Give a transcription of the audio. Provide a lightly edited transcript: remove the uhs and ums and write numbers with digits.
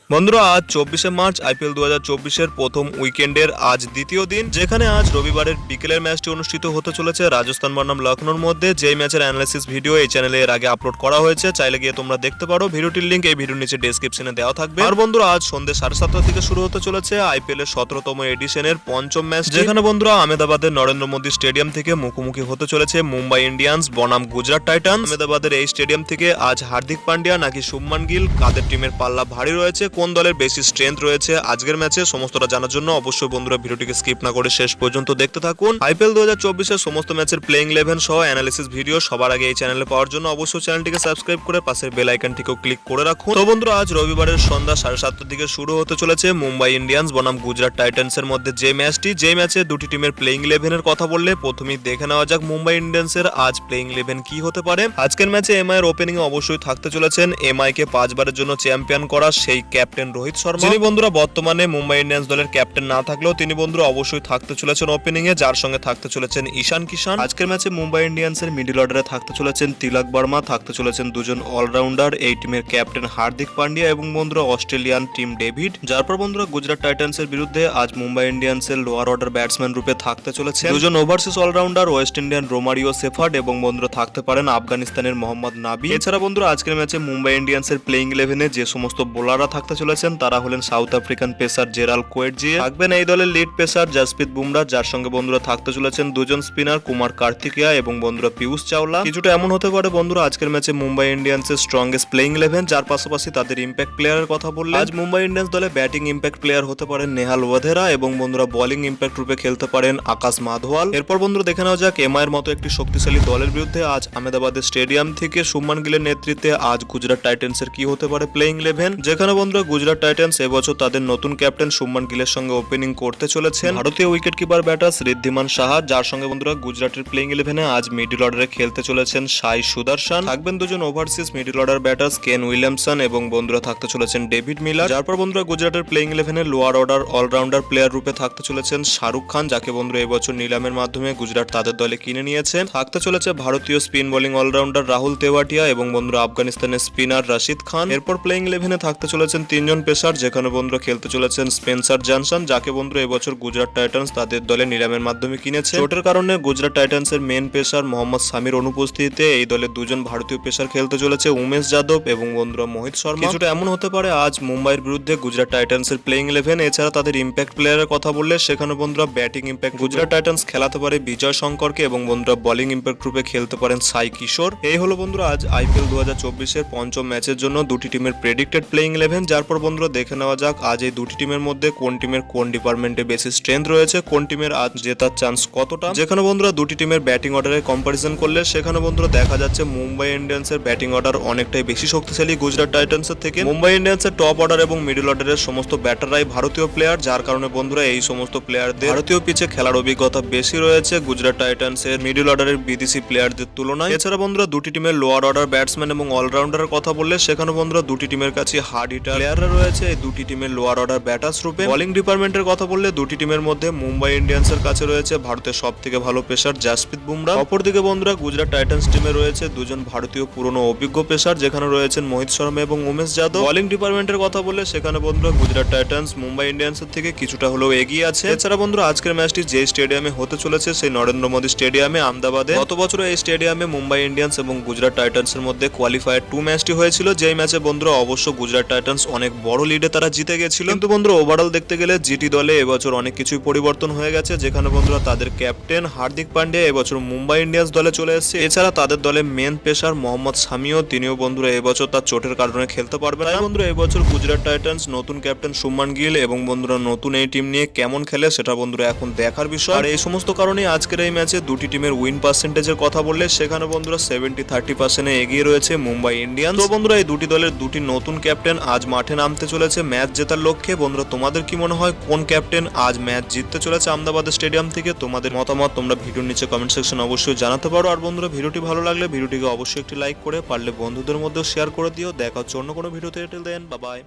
বন্ধুরা আজ 24শে March IPL 2024-এর প্রথম উইকেন্ডের আজ দ্বিতীয় দিন, যেখানে আজ রবিবারের বিকেলের ম্যাচটি অনুষ্ঠিত হতে চলেছে রাজস্থান বনাম লখনৌর মধ্যে। যেই ম্যাচের অ্যানালাইসিস ভিডিও এই চ্যানেলে এর আগে আপলোড করা হয়েছে, চাইলে গিয়ে তোমরা দেখতে পারো। ভিডিওটির লিংক এই ভিডিওর নিচে ডেসক্রিপশনে দেওয়া থাকবে। আর বন্ধুরা আজ সন্ধ্যে 7:30 থেকে শুরু হতে চলেছে আইপিএল এর 17তম এডিশনের পঞ্চম ম্যাচ, যেখানে বন্ধুরা আহমেদাবাদের নরেন্দ্র মোদী স্টেডিয়াম থেকে মুখোমুখি হতে চলেছে মুম্বাই ইন্ডিয়ান্স বনাম গুজরাট টাইটান্স। আহমেদাবাদের এই স্টেডিয়াম থেকে আজ হার্দিক পান্ডিয়া নাকি শুভমান গিল, কাদের টিমের পাল্লা ভারী রয়েছে, কোন দলের বেশি স্ট্রেংথ রয়েছে আজকের ম্যাচে, সমস্তটা জানার জন্য অবশ্যই বন্ধুরা ভিডিওটিকে স্কিপ না করে শেষ পর্যন্ত দেখতে থাকুন। আইপিএল 2024-এর সমস্ত ম্যাচের প্লেইং 11 সহ অ্যানালিসিস ভিডিও সবার আগে এই চ্যানেলে পাওয়ার জন্য অবশ্যই চ্যানেলটিকে সাবস্ক্রাইব করে পাশের বেল আইকনটিকেও ক্লিক করে রাখুন। তো বন্ধুরা আজ রবিবারের সন্ধ্যা 7:30 দিকে শুরু হতে চলেছে মুম্বাই ইন্ডিয়ান্স বনাম গুজরাট টাইটান্সের মধ্যে যে ম্যাচটি, যে ম্যাচে দুটি টিমের প্লেইং 11 এর কথা বললে প্রথমেই দেখে নেওয়া যাক মুম্বাই ইন্ডিয়ান্সের আজ প্লেইং 11 কি হতে পারে। আজকের ম্যাচে এমআই এর ওপেনিং এ অবশ্যই থাকতে চলেছেন এমআই কে 5 বারের জন্য চ্যাম্পিয়ন করা সেই ক্যাপ্টেন রোহিত শর্মা, যিনি বন্ধুরা বর্তমানে মুম্বাই ইন্ডিয়ান্স দলের ক্যাপ্টেন না থাকলেও তিনি বন্ধুরা অবশ্যই থাকতে চলেছেন ওপেনিং এ, যার সঙ্গে থাকতে চলেছেন ঈশান কিষান। আজকের ম্যাচে মুম্বাই ইন্ডিয়ান্সের মিডল অর্ডারে থাকতে চলেছেন তিলক বর্মা, থাকতে চলেছেন দুজন অলরাউন্ডার এই টিমের ক্যাপ্টেন হার্দিক পান্ডিয়া এবং বন্ধুরা অস্ট্রেলিয়ান টিম ডেভিড। যারপর বন্ধুরা গুজরাট টাইটান্সের বিরুদ্ধে আজ মুম্বাই ইন্ডিয়ান্সের লোয়ার অর্ডার ব্যাটসম্যান রূপে থাকতে চলেছে দুজন overseas allrounder West Indian Romario Shepherd এবং বন্ধুরা থাকতে পারেন আফগানিস্তানের মোহাম্মদ নাবি। এছাড়া বন্ধুরা আজকের ম্যাচে মুম্বাই ইন্ডিয়ান্সের প্লেইং 11-এ যে সমস্ত বোলাররা থাকতে চলেছেন তারা হলেন সাউথ আফ্রিকান পেসার জেরাল কোয়েটজিয়ে, থাকবেন এই দলের লিড পেসার জাসপ্রীত বুমরা, যার সঙ্গে বন্ধুরা থাকতে চলেছেন দুজন স্পিনার কুমার কার্তিকেয়া এবং বন্ধুরা পিয়ুষ চাওলা। কিছুটা এমন হতে পারে বন্ধুরা আজকের ম্যাচে মুম্বাই ইন্ডিয়ান্সের স্ট্রংগেস্ট প্লেইং 11, যার পাশাপাশি তাদের ইম্প্যাক্ট প্লেয়ারের কথা বললে আজ মুম্বাই ইন্ডিয়ান্স দলে ব্যাটিং ইম্প্যাক্ট প্লেয়ার হতে পারেন নেহাল ওয়াধেরা এবং বন্ধুরা বোলিং ইম্প্যাক্ট রূপে খেলতে পারেন আকাশ মাধওয়াল। এরপর বন্ধুরা দেখে নেওয়া যাক এমআই এর মতো একটি শক্তিশালী দলের বিরুদ্ধে আজ আহমেদাবাদের স্টেডিয়াম থেকে শুভমান গিলের নেতৃত্বে আজ গুজরাট টাইটান্সের কি হতে পারে প্লেইং 11, যেখানে বন্ধুরা গুজরাট টাইটান্স এবছর তাদের নতুন ক্যাপ্টেন শুভমান গিলের সঙ্গে ওপেনিং করতে চলেছেন ভারতীয় wicket keeper batter Wriddhiman Saha, যার সঙ্গে বন্ধুরা গুজরাটের প্লেইং 11-এ আজ মিডল অর্ডারে খেলতে চলেছেন সাই সুদর্শন, থাকবেন দুজন overseas middle order batters Kane Williamson এবং বন্ধুরা থাকতে চলেছেন ডেভিড মিলার। যারপর বন্ধুরা গুজরাটের প্লেইং 11-এ লোয়ার অর্ডার অলরাউন্ডার প্লেয়ার রূপে থাকতে চলেছেন শাহরুখ খান, যাকে বন্ধুরা এবছর নিলামের মাধ্যমে গুজরাট তাদের দলে কিনে নিয়েছেন। থাকতে চলেছে ভারতীয় spin bowling allrounder Rahul Tewatia এবং বন্ধুরা আফগানিস্তানের স্পিনার রাশিদ খান। এরপর প্লেইং 11-এ থাকতে চলেছেন তিনজন পেসার, যেখানে বন্ধুরা খেলতে চলেছেন স্পেন্সার জনসন, যাকে বন্ধুরা এবছর গুজরাট টাইটান্স তাদের দলে নিলামের মাধ্যমে কিনেছে। চোটের কারণে গুজরাট টাইটান্সের মেন পেসার মোহাম্মদ সামির অনুপস্থিতিতে এই দলের দুজন ভারতীয় পেসার খেলতে চলেছে উমেশ যাদব এবং বন্ধুরা মোহিত শর্মা। কিছুটা এমন হতে পারে আজ মুম্বাইয়ের বিরুদ্ধে গুজরাট টাইটান্সের প্লেইং 11। এছাড়া তাদের ইম্প্যাক্ট প্লেয়ারের কথা বললে সেখানে বন্ধুরা ব্যাটিং ইম্প্যাক্ট গুজরাট টাইটান্স খেলাতে পারে বিজয় শঙ্করকে এবং বন্ধুরা বোলিং ইম্প্যাক্ট রূপে খেলতে পারেন সাই কিশোর। এই হলো বন্ধুরা আজ আইপিএল 2024-এর পঞ্চম ম্যাচের জন্য দুটি টিমের প্রেডিক্টেড প্লেইং 11। যার পর বন্ধুরা দেখে নেওয়া যাক আজ এই দুটি টিমের মধ্যে কোন টিমের কোন ডিপার্টমেন্টে বেশি স্ট্রেংথ রয়েছে, কোন টিমের আজ জেতার চান্স কতটা। যেখানে বন্ধুরা দুটি টিমের ব্যাটিং অর্ডারে কম্পারিজন করলে সেখানে বন্ধুরা দেখা যাচ্ছে মুম্বাই ইন্ডিয়ান্সের ব্যাটিং অর্ডার অনেকটাই বেশি শক্তিশালী গুজরাট টাইটান্সের থেকে। মুম্বাই ইন্ডিয়ান্সের টপ অর্ডার এবং মিডল অর্ডারের সমস্ত ব্যাটাররাই ভারতীয় প্লেয়ার, যার কারণে বন্ধুরা এই সমস্ত প্লেয়ারদের ভারতীয় পিচে খেলার অভিজ্ঞতা বেশি রয়েছে গুজরাট টাইটান্সের মিডল অর্ডারের বিদেশি প্লেয়ারদের তুলনায়। এছাড়া বন্ধুরা দুটি টিমের লোয়ার অর্ডার ব্যাটসম্যান এবং অলরাউন্ডারের কথা বললে সেখানে বন্ধুরা দুটি টিমের কাছে হার্ড হিটার প্লেয়াররা রয়েছে এই দুটি টিমের লোয়ার অর্ডার ব্যাটার্স রূপে। বোলিং ডিপার্টমেন্টের কথা বললে দুটি টিমের মধ্যে মুম্বাই ইন্ডিয়ান্সের কাছে রয়েছে ভারতের সবথেকে ভালো পেসার জাসপ্রীত বুমরা। অপরদিকে বন্ধুরা গুজরাট টাইটান্স টিমে রয়েছে দুজন ভারতীয় পুরনো অভিজ্ঞ পেসার, যেখানে রয়েছেন মোহিত শর্মা এবং উমেশ যাদব। বোলিং ডিপার্টমেন্টের কথা বললে সেখানে বন্ধুরা গুজরাট টাইটান্স মুম্বাই ইন্ডিয়ান্সের থেকে কিছুটা হলেও এগিয়ে আছে। এছাড়া বন্ধুরা আজকের ম্যাচটি যে স্টেডিয়ামে হতে চলেছে সেই নরেন্দ্র মোদী স্টেডিয়ামে আহমেদাবাদে। গত বছর এই স্টেডিয়ামে মুম্বাই ইন্ডিয়ান্স এবং গুজরাট টাইটান্সের মধ্যে কোয়ালিফায়ার 2 ম্যাচটি হয়েছিল, যেই ম্যাচে বন্ধুরা অবশ্য গুজরাট টাইটান্স অনেক বড় লিডে তারা জিতে গেছিল। কিন্তু বন্ধুরা ওভারঅল দেখতে গেলে জিটি দলে এবছর অনেক কিছুই পরিবর্তন হয়ে গেছে, যেখানে বন্ধুরা তাদের ক্যাপ্টেন হার্দিক পান্ডিয়া এবছর মুম্বাই ইন্ডিয়ান্স দলে চলে এসেছে। এছাড়া তাদের দলে মেন পেসার মোহাম্মদ সামিও, তিনিও বন্ধুরা এবছর তার চোটের কারণে খেলতে পারবেন না। বন্ধুরা এবছর গুজরাট টাইটান্স নতুন ক্যাপ্টেন শুভমান গিল এবং বন্ধুরা নতুন এই টিম নিয়ে কেমন খেলে সেটা বন্ধুরা এখন দেখার বিষয়। আর এই সমস্ত কারণে আজকের এই ম্যাচে দুটি টিমের উইন পার্সেন্টেজের কথা বললে সেখানে বন্ধুরা 70-30% এগিয়ে রয়েছে মুম্বাই ইন্ডিয়ান্স। তো বন্ধুরা এই দুটি দলের দুটি নতুন ক্যাপ্টেন আজ মাঠে নামতে চলেছে ম্যাচ জেতার লক্ষ্যে। বন্ধুরা তোমাদের কি মনে হয় কোন ক্যাপ্টেন আজ ম্যাচ জিততে চলেছে আহমেদাবাদ স্টেডিয়াম থেকে? তোমাদের মতামত তোমরা ভিডিওর নিচে কমেন্ট সেকশনে অবশ্যই জানাতে পারো। আর বন্ধুরা ভিডিওটি ভালো লাগলে ভিডিওটিকে অবশ্যই একটি লাইক করে পারলে বন্ধুদের মধ্যে শেয়ার করে দিও। দেখা হচ্ছে অন্য কোনো ভিডিওতে। Till then bye by.